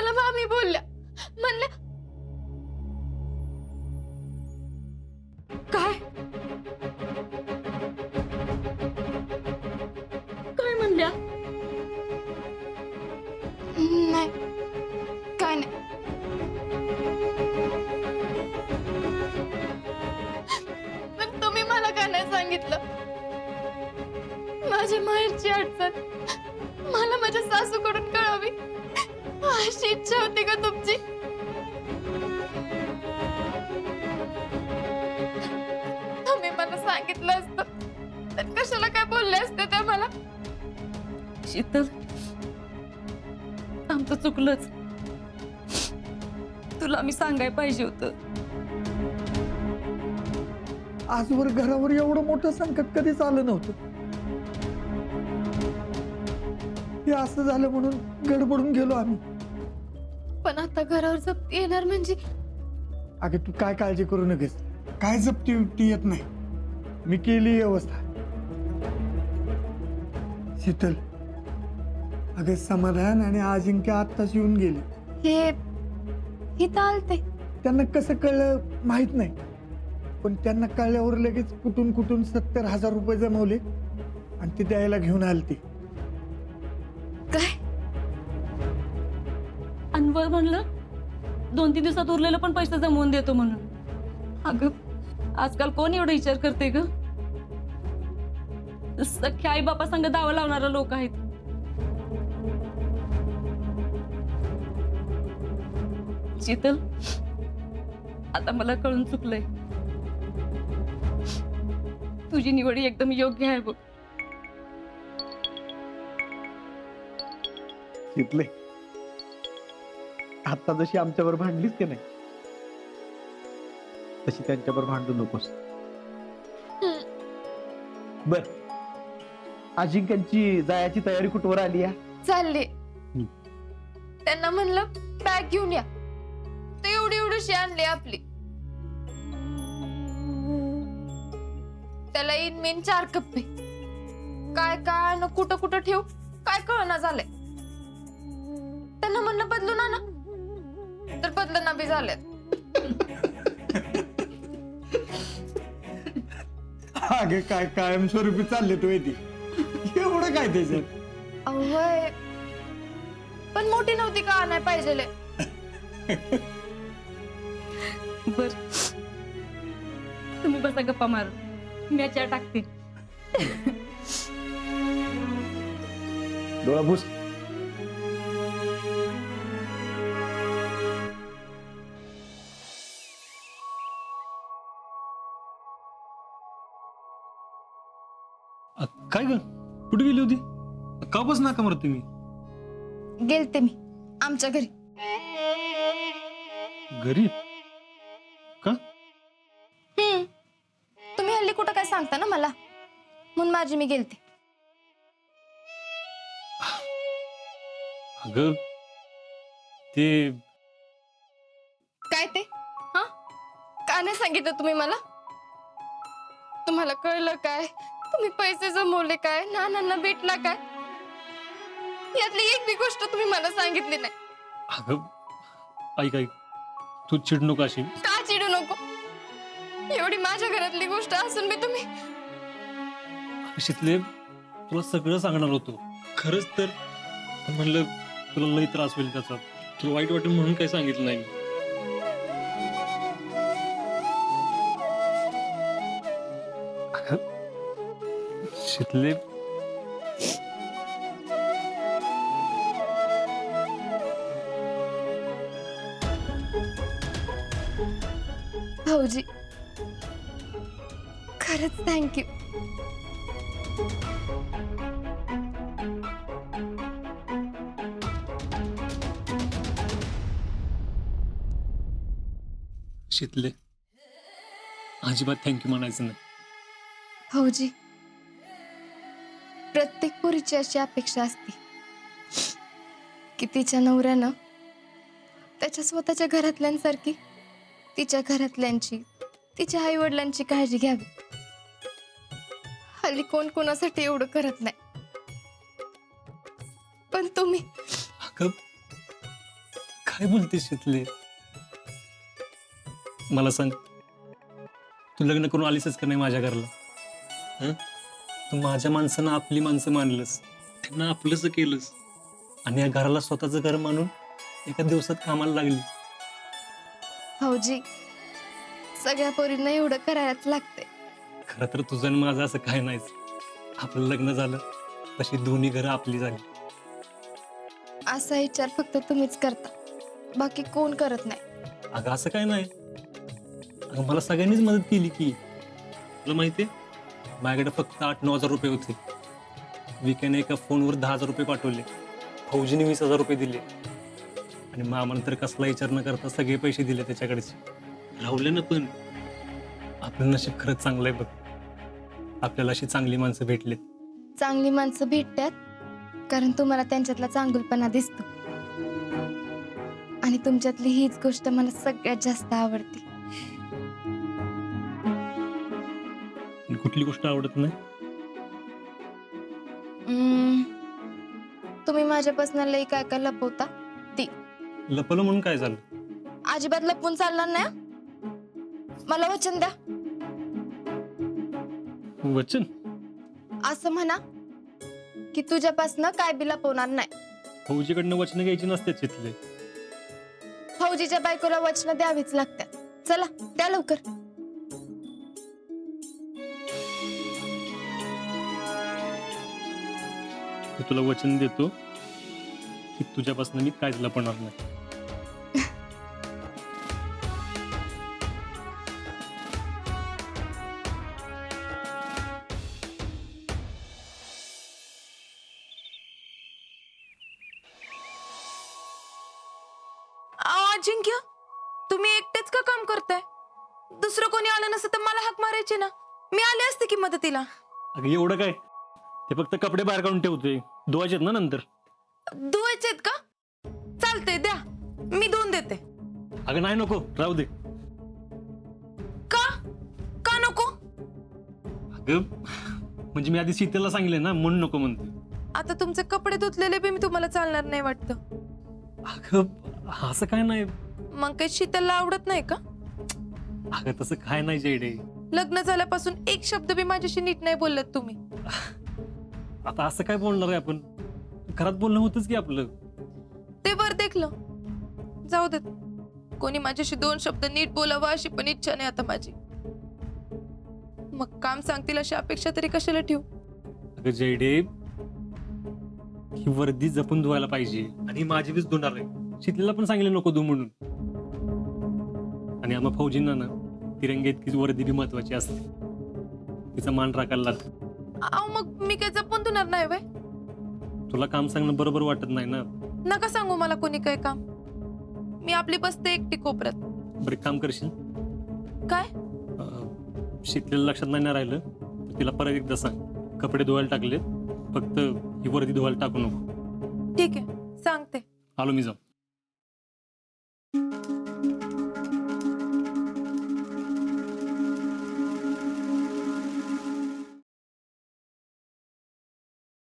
मला मामी बोलल्या, म्हणल्या काय काय म्हणल्या? नाही, काय नाही. पण तुम्ही मला का नाही सांगितलं? माझ्या माहेरची अडचण मला माझ्या सासूकडून कळावी अशी इच्छा होती का तुमची? तुम्ही मला सांगितलं असतं तर कशाला काय बोलले असते ते मला? शीतल, आमचं चुकलंच. तुला मी सांगायला पाहिजे होतं. आजवर घरावर एवढं मोठं संकट कधीच आलं नव्हतं. हे असं झालं म्हणून गडबडून गेलो आम्ही. पण आता घरावर जप्ती येणार म्हणजे? अगं तू काय काळजी करू नकोस. काय जप्ती बिप्ती येत नाही. मी केली व्यवस्था. शीतल, अगं समाधान आणि अजिंक्य आत्ताच येऊन गेले. हे इथं आलते. त्यांना कसं कळलं माहित नाही, पण त्यांना कळल्यावर लगेच कुठून कुठून 70,000 रुपये जमवले आणि ते द्यायला घेऊन आलते. काय? अनवर म्हणलं 2-3 दिवसात उरलेलं पण पैसे जमवून देतो म्हणून. अगं आजकाल कोण एवढा विचार करते ग? सख्या आई बापा संग दावा लावणारा लोक आहेत. शीतल, आता मला कळून चुकलंय. तुझी निवड एकदम योग्य आहे बघ. शिकले आता जशी आमच्यावर भांडलीस की नाही, तशी त्यांच्यावर भांडू नकोस. बर, अजिंक्यांची जायची तयारी कुठवर आली आहे? चालले. त्यांना म्हणलं बॅग घेऊन या, ते एवढी एवढीशी आणली आपली. त्याला इन मेन 4 कप्पे. काय काय न कुठं कुठं ठेवू काय कळना झालंय. त्यांना म्हणलं बदलून आणा, तर बदलना बी झाल्यात. अगे काय कायमस्वरूपी चालले तू येते एवढं काय त्याच्यात? अवय पण मोठी नव्हती का आणाय पाहिजे. बर, तुम्ही बसा गप्पा मार, मी चहा टाकते. डोळा भूस. काय ग, कुठे गेली होती? का बस नाका मारत तुम्ही? गेलते मी आमच्या घरी. घरी का? तुम्ही हल्ली कुठं काय सांगता ना मला, म्हणून माझी मी गेलते. अगं ते काय ते? हा, का नाही सांगितलं तुम्ही मला? तुम्हाला कळलं काय? तुम्ही पैसे जमवले काय? नानांना भेटला काय? यातली एक बी गोष्ट तुम्ही मला सांगितली नाही. अगं ऐक ऐक, तू चिडू नको अशी. का चिडू नको? एवढी माझ्या घरातली गोष्ट असून मी तुम्ही शीतले, तुला सगळं सांगणार होतो. खरंच तर म्हणलं तुला लई त्रास होईल त्याचा. तुला वाईट वाटेल म्हणून काही सांगितलं नाही. शीतले, भाऊजी खरंच थँक्यू. शीतले, अजिबात थँक्यू म्हणायचं नाही. भाऊजी, प्रत्येक पोरीची अशी अपेक्षा असते की तिच्या नवऱ्यानं त्याच्या स्वतःच्या घरातल्यांसारखी तिच्या घरातल्यांची, तिच्या आई वडिलांची काळजी घ्यावी. हल्ली कोण कोणासाठी एवढं करत नाही, पण तुम्ही अगं काय बोलतेस शितले? मला सांग, तू लग्न करून आलीसच का नाही माझ्या घरला? हं? तू माझ्या माणसांना आपली माणसं मानलंस, त्यांना आपलंच केलंस, आणि या घराला स्वतःचं घर मानून एका दिवसात कामाला लागली. भाऊजी, सगळ्या पोरींना एवढं करायलाच लागते. खरं तर तुझं आणि माझं असं काय नाहीच. आपलं लग्न झालं तशी दोन्ही घरं आपली झाली. असा विचार फक्त तुम्हीच करता, बाकी कोण करत नाही. अगं असं काय नाही. अगं मला सगळ्यांनीच मदत केली की. तुला माहितीये, माझ्याकडे फक्त 8-9 हजार रुपये होते. विकेने एका फोनवर 10,000 रुपये पाठवले. फौजीने 20,000 रुपये दिले, आणि मामानं तर कसला विचार न करता सगळे पैसे दिले त्याच्याकडेच. राहुले ना, पण आपलं नशीब खरंच चांगलं आहे बघ. आपल्याला अशी चांगली माणसं भेटलेत. चांगली माणसं भेटतात कारण तुम्हाला त्यांच्यातला चांगुलपणा दिसतो, आणि तुमच्यातली हीच गोष्ट मला सगळ्यात जास्त आवडते. आणि कुठली गोष्ट आवडत नाही? तुम्ही माझ्यापासून लई काय काय लपवता ती. लपलं म्हणून काय झालं? अजिबात लपवून चालणार नाही हं? मला वचन द्या. वचन? असं म्हणा की तुझ्यापासून काय बी लपवणार नाही. फौजीकडनं वचन घ्यायची नसते तिथले. फौजीच्या बायकोला वचन द्यावीच लागतात. चला द्या लवकर. मी तुला वचन देतो की तुझ्यापासून मी काहीच लपवणार नाही. अजिंक्य, तुम्ही एकटेच का काम करताय? दुसरं कोणी आलं नसतं तर मला हाक मारायची ना, मी आले असते की मदतीला. अगं एवढं काय, ते फक्त कपडे बाहेर काढून ठेवते, धुवायचेत ना नंतर. धुवायचेत का? चालतंय, द्या, मी धुवून देते. अगं नाही, नको, राहू दे. का का नको? अगं म्हणजे मी आधी शीतलला सांगितलं ना, म्हणून नको म्हणते. आता तुमचे कपडे धुतलेले बी मी तुम्हाला चालणार नाही वाटतं. अगं असं काय नाही. मग काही शीतलला आवडत नाही का? अगं तसं काय नाही जयडे. लग्न झाल्यापासून एक शब्द बी माझ्याशी नीट नाही बोललात तुम्ही. आता असं काय बोलणार आहे आपण? घरात बोलणं होतच की आपलं. ते बर देखलं, जाऊ देत. कोणी माझ्याशी 2 शब्द नीट बोलावं अशी पण इच्छा नाही आता माझी. मग काम सांगतील अशी अपेक्षा तरी कशाला ठेवू? अगं जयडे, ही वर्दी जपून धुवायला पाहिजे, आणि माझी वीज धुणार आहे. शीतलला पण सांगितलं नको धु म्हणून. आणि आम्हा फौजींना ना तिरंगी इतकीच वर्दी बी महत्वाची असते, तिचा मान राखायला लागतो. अहो, मग मी काय जपून धुणार नाही वय? तुला काम सांगणं बरोबर वाटत नाही ना. नका सांगू मला कोणी काय काम. मी आपली बसते एकटी कोपऱ्यात. बरं एक काम करशील? काय? शीतलेलं लक्षात नाही ना राहिलं तर तिला परत एकदा सांग, कपडे धुवायला टाकले, फक्त ही वर्दी धुवायला टाकू नको. ठीक आहे, सांगते. आलो मी जाऊ.